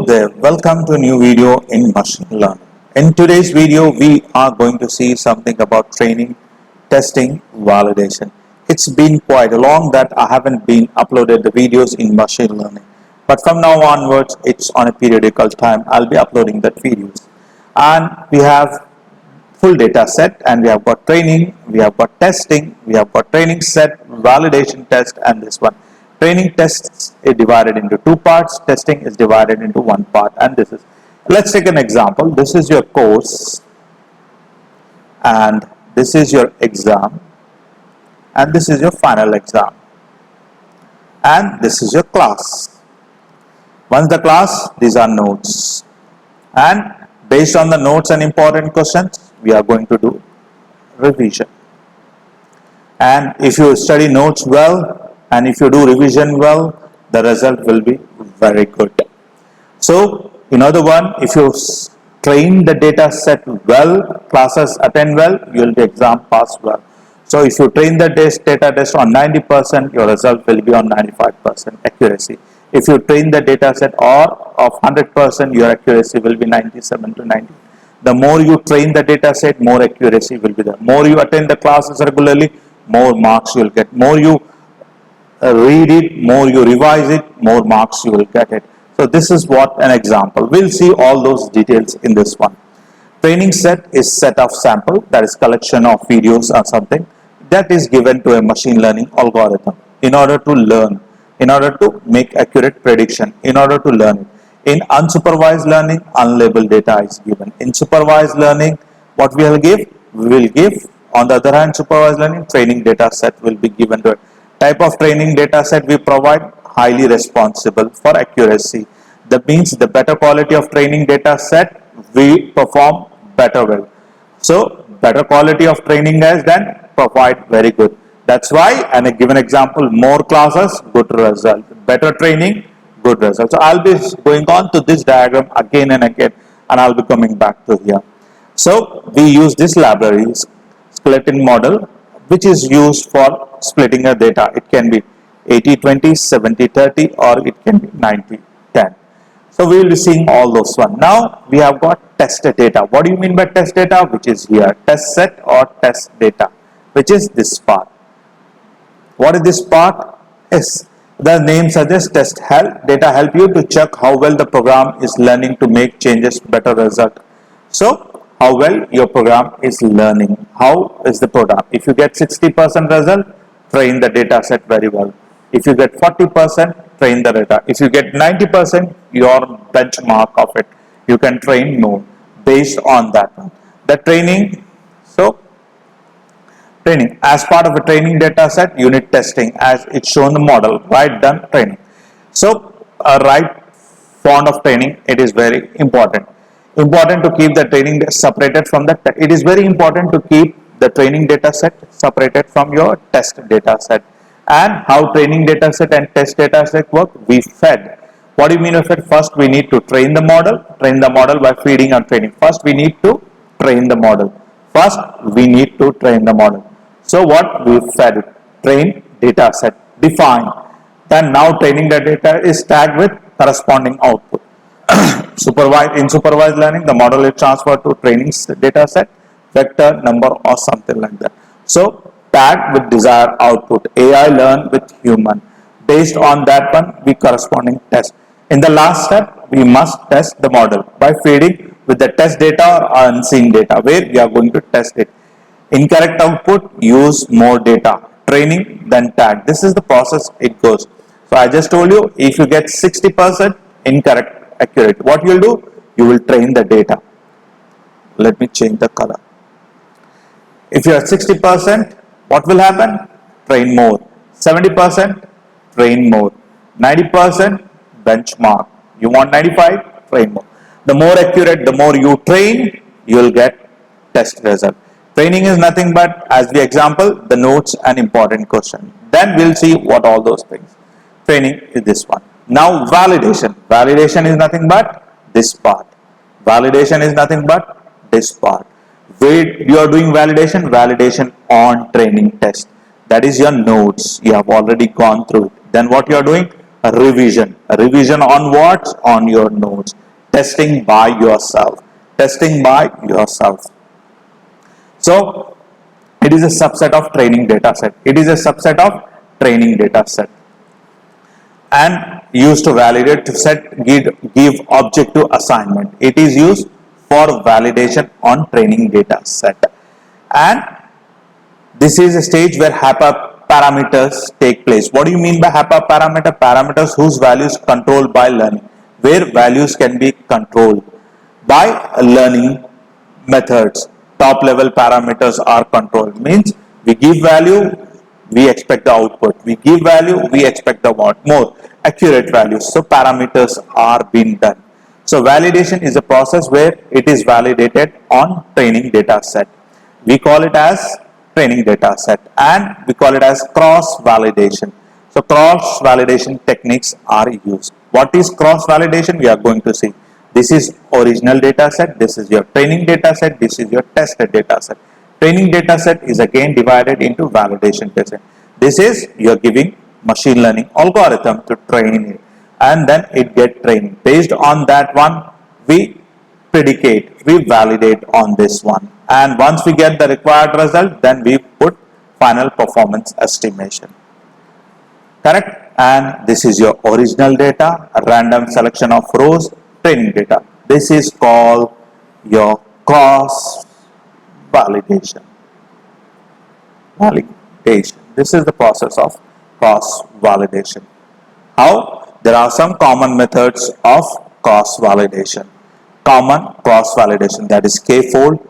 Hello there, welcome to a new video in machine learning. In today's video, we are going to see something about training, testing, validation. It's been quite a long that I haven't been uploaded the videos in machine learning. But from now onwards, it's on a periodical time. I'll be uploading that videos. And we have full data set, and we have got training, we have got testing, we have got training set, validation test, and this one. Training tests is divided into two parts, testing is divided into one part, and this is, let's take an example. This is your course, and this is your exam, and this is your final exam, and this is your class. Once the class, these are notes, and based on the notes and important questions, we are going to do revision. And if you study notes well, and if you do revision well, the result will be very good. So, in other words, if you train the data set well, classes attend well, you will be exam pass well. So, if you train the data test on 90%, your result will be on 95% accuracy. If you train the data set or of 100%, your accuracy will be 97 to 90. The more you train the data set, more accuracy will be there. More you attend the classes regularly, more marks you will get. More you read it, more you revise it, more marks you will get it. So this is what an example. We'll see all those details in this one. Training set is set of sample, that is collection of videos or something that is given to a machine learning algorithm in order to learn, in order to make accurate prediction, in order to learn it. In unsupervised learning, unlabeled data is given. In supervised learning, what we will give? We will give, on the other hand, supervised learning, training data set will be given to it. Type of training data set we provide, highly responsible for accuracy. That means the better quality of training data set, we perform better well. So, better quality of training is then provide very good. That's why, and a given example, more classes, good result. Better training, good result. So, I'll be going on to this diagram again and again, and I'll be coming back to here. So, we use this library, skeleton model, which is used for splitting a data. It can be 80-20, 70-30, or it can be 90-10. So we will be seeing all those one. Now we have got test data. What do you mean by test data? Which is here, test set or test data, which is this part. What is this part? Is the name suggests test help. Data help you to check how well the program is learning to make changes, better result. So how well your program is learning. How is the program? If you get 60% result, train the data set very well. If you get 40%, train the data. If you get 90%, your benchmark of it, you can train more based on that one. The training, so training as part of a training data set, unit testing as it's shown the model, right done training. So a right font of training, it is very important. Important to keep the training separated from the it is very important to keep the training data set separated from your test data set. And how training data set and test data set work? We fed. What do you mean by fed? First we need to train the model by feeding and training. First we need to train the model. First we need to train the model. So what we fed? Train data set, define. Then now training the data is tagged with corresponding output. In supervised learning, the model is transferred to training data set, vector, number, or something like that. So tag with desired output. AI learn with human. Based on that one, we corresponding test. In the last step, we must test the model by feeding with the test data or unseen data, where we are going to test it. Incorrect output, use more data. Training, then tag. This is the process it goes. So I just told you, if you get 60% incorrect, accurate, what you will do? You will train the data. Let me change the color. If you are 60%, what will happen? Train more. 70%, train more. 90%, benchmark. You want 95, train more. The more accurate, the more you train, you will get test result. Training is nothing but, as the example, the notes and important question. Then we'll see what all those things. Training is this one. Now validation. Validation is nothing but this part. Validation is nothing but this part. Where you are doing validation? Validation on training test. That is your notes. You have already gone through it. Then what you are doing? Revision on what? On your notes. Testing by yourself. Testing by yourself. So it is a subset of training data set. It is a subset of training data set and used to validate to give objective assignment. It is used for validation on training data set. And this is a stage where hyperparameters take place. What do you mean by hyperparameter? Parameters whose values controlled by learning, where values can be controlled by learning methods. Top level parameters are controlled. Means we give value, we expect the output. We give value, we expect the more accurate values. So parameters are being done. So validation is a process where it is validated on training data set. We call it as training data set and we call it as cross validation. So cross validation techniques are used. What is cross validation? We are going to see. This is original data set, this is your training data set, this is your tested data set. Training data set is again divided into validation data set. This is you are giving machine learning algorithm to train it and then it get trained. Based on that one, we predicate, we validate on this one. And once we get the required result, then we put final performance estimation. Correct? And this is your original data, a random selection of rows, training data. This is called your cross validation. Validation. This is the process of cross validation. How? There are some common methods of cross validation. Common cross validation, that is k-fold,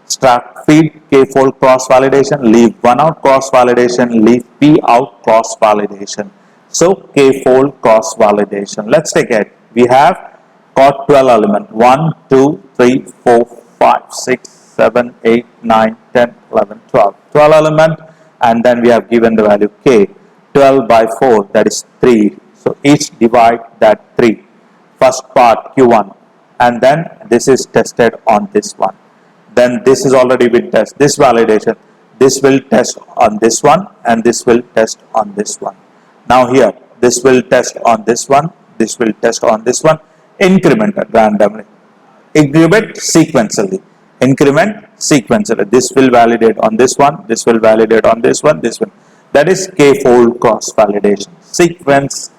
Stratified k-fold cross validation, leave one out cross validation, leave p out cross validation. So k-fold cross validation. Let's take it. We have got 12 elements. 1, 2, 3, 4, 5, 6, 7, 8, 9, 10, 11, 12. 12 elements and then we have given the value k. 12 by 4, that is 3. So each divide that 3. First part q1 and then this is tested on this one. Then this is already been tested. This validation, this will test on this one and this will test on this one. Now here, this will test on this one, this will test on this one, increment randomly, increment sequentially, increment sequentially. This will validate on this one, this will validate on this one, this one. That is k-fold cross validation. Sequence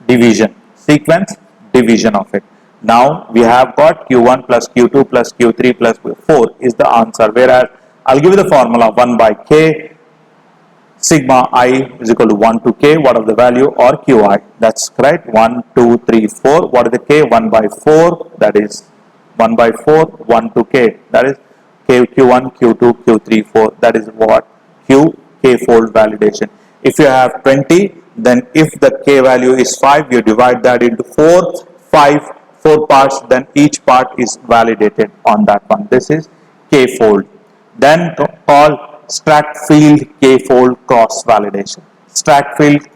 division of it. Now we have got q1 plus q2 plus q3 plus q4 is the answer, whereas I'll give you the formula 1 by k sigma I is equal to 1 to k, what is the value, or qi, that's correct. 1, 2, 3, 4, what is the k? 1 by 4, that is 1 by 4, 1 to k, that is q1, q2, q3, 4, that is what k-fold validation. If you have 20, then if the k value is 5, you divide that into 4 parts, then each part is validated on that one. This is k-fold. Then called Stratified k-fold cross validation. Stratified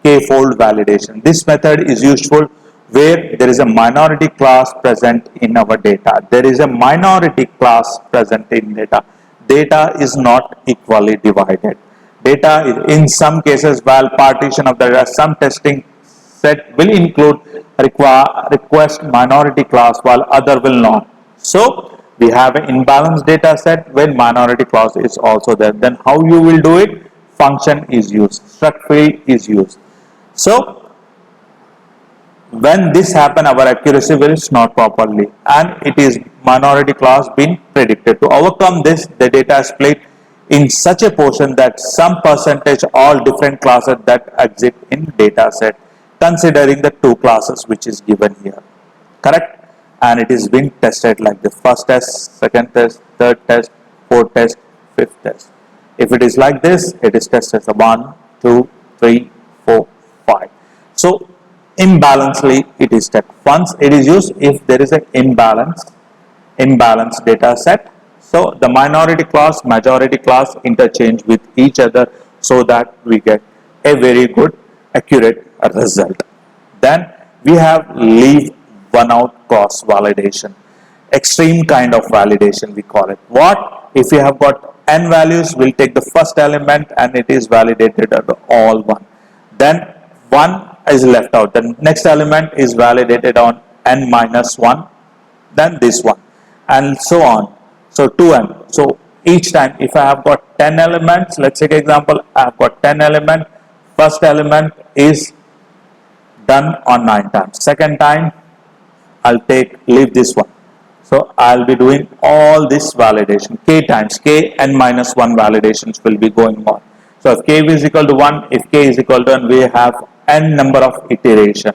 k-fold validation. This method is useful where there is a minority class present in our data. There is a minority class present in data. Data is not equally divided. Data is, in some cases, while partition of the data, some testing set will include request minority class while other will not. So we have an imbalanced data set when minority clause is also there. Then how you will do it? Function is used, struct field is used. So when this happen, our accuracy will not properly and it is minority clause being predicted. To overcome this, the data is split in such a portion that some percentage all different classes that exist in data set, considering the two classes which is given here. Correct? And it is being tested like the first test, second test, third test, fourth test, fifth test. If it is like this, it is tested as 1, 2, 3, 4, 5. So imbalancely it is tested. Once it is used if there is an imbalanced data set. So the minority class, majority class interchange with each other so that we get a very good accurate result. Then we have leave one out cross validation, extreme kind of validation we call it. What if you have got n values, we'll take the first element and it is validated at all one. Then 1 is left out. The next element is validated on n minus 1, then this one, and so on. So 2n. So each time, if I have got 10 elements, let's take example, I have got 10 elements. First element is done on 9 times. Second time, I'll leave this one. So I'll be doing all this validation k times, k n minus 1 validations will be going on. So if k is equal to 1, if k is equal to 1, we have n number of iteration.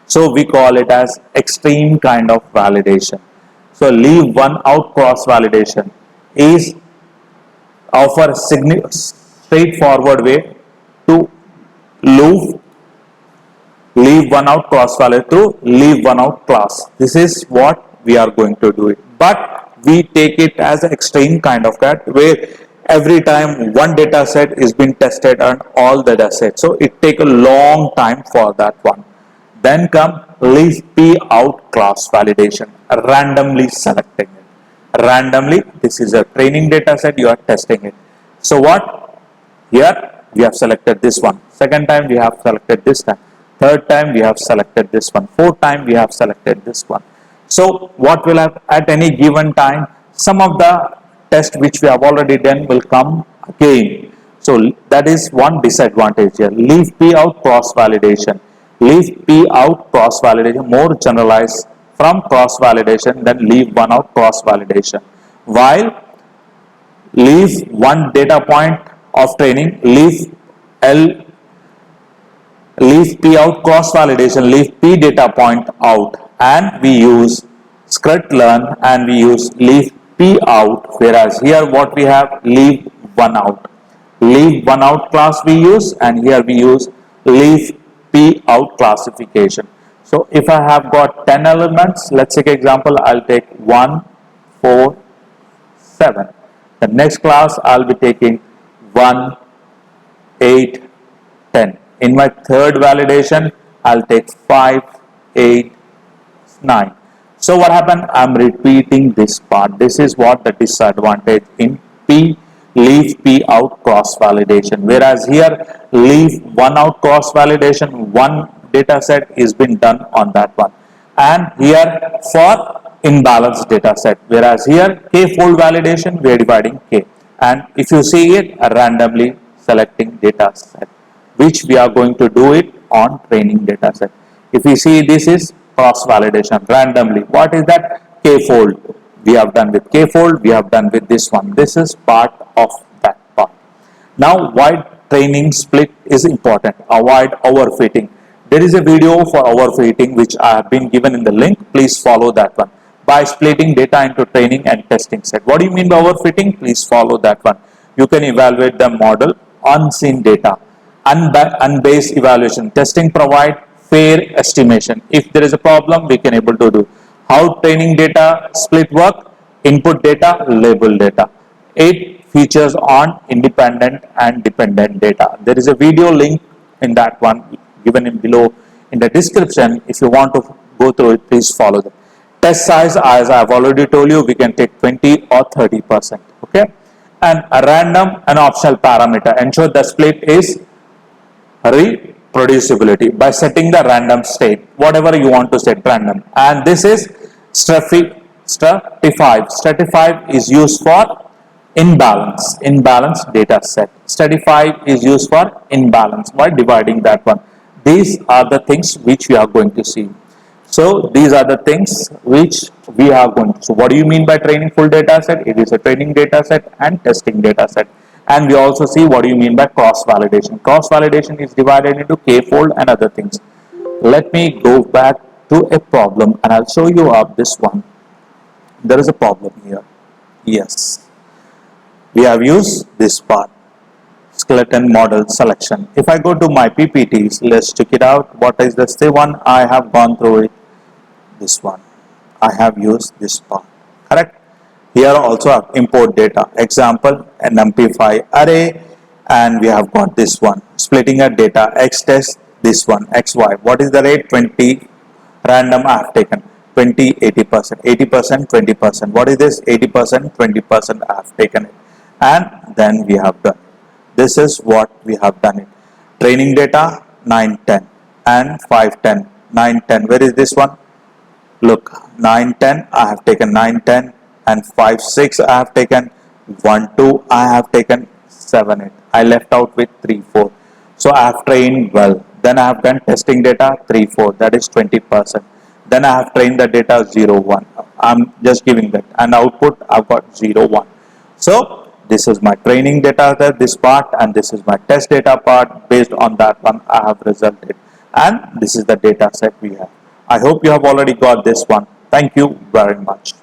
So we call it as extreme kind of validation. So leave one out cross validation is offer straightforward way to leave leave one out cross valid to leave one out class. This is what we are going to do it. But we take it as an extreme kind of cat where every time one data set is being tested on all the data sets. So it take a long time for that one. Then come leave p out class validation, randomly selecting it. Randomly, this is a training data set, you are testing it. So what? Here we have selected this one. Second time we have selected this time. Third time we have selected this one. Fourth time we have selected this one. So what will have at any given time, some of the test which we have already done will come again. So that is one disadvantage here. Leave p out cross validation. Leave p out cross validation, more generalized from cross validation than leave one out cross validation. While leave one data point of training, leave p out cross validation, leave p data point out, and we use script learn and we use leave p out, whereas here what we have, leave one out. Leave one out class we use, and here we use leave p out classification. So if I have got 10 elements, let's take example, I'll take 1, 4, 7. The next class I'll be taking 1, 8, 10. In my third validation, I'll take 5, 8, 9. So what happened? I'm repeating this part. This is what the disadvantage in leave p out cross validation. Whereas here, leave one out cross validation, one data set is been done on that one. And here for imbalanced data set. Whereas here, k fold validation, we are dividing k. And if you see it, randomly selecting data set, which we are going to do it on training data set. If you see, this is cross validation randomly. What is that? K fold. We have done with k fold, we have done with this one. This is part of that part. Now, why training split is important? Avoid overfitting. There is a video for overfitting which I have been given in the link. Please follow that one. By splitting data into training and testing set. What do you mean by overfitting? Please follow that one. You can evaluate the model unseen data. Unbased evaluation. Testing provide fair estimation. If there is a problem, we can able to do. How training data split work? Input data, label data. 8 features on independent and dependent data. There is a video link in that one given in below in the description. If you want to go through it, please follow them. Test size, as I have already told you, we can take 20 or 30%. Okay, and a random and optional parameter. Ensure the split is reproducibility by setting the random state, whatever you want to set random. And this is stratified. Stratified is used for imbalance data set. Stratified is used for imbalance by dividing that one. These are the things which we are going to see. So these are the things which we are going to. So what do you mean by training full data set? It is a training data set and testing data set. And we also see what do you mean by cross validation. Cross validation is divided into k-fold and other things. Let me go back to a problem and I'll show you up this one. There is a problem here. Yes. We have used this part. Skeleton model selection. If I go to my PPTs, let's check it out. What is the one? I have gone through it. This one. I have used this part. Correct? Here also import data. Example, an numpify array, and we have got this one. Splitting a data x test, this one, xy. What is the rate? 20 random I have taken. 20, 80%. 80%, 20%. What is this? 80%, 20% I have taken it. And then we have done. This is what we have done it. Training data 9, 10. and 5, 10. 9, 10. Where is this one? Look, 9, 10, I have taken 9, 10, and 5, 6, I have taken 1, 2, I have taken 7, 8. I left out with 3, 4. So I have trained well. Then I have done testing data 3, 4, that is 20%. Then I have trained the data 0, 1. I'm just giving that. And output, I've got 0, 1. So this is my training data set, this part, and this is my test data part. Based on that one, I have resulted. And this is the data set we have. I hope you have already got this one. Thank you very much.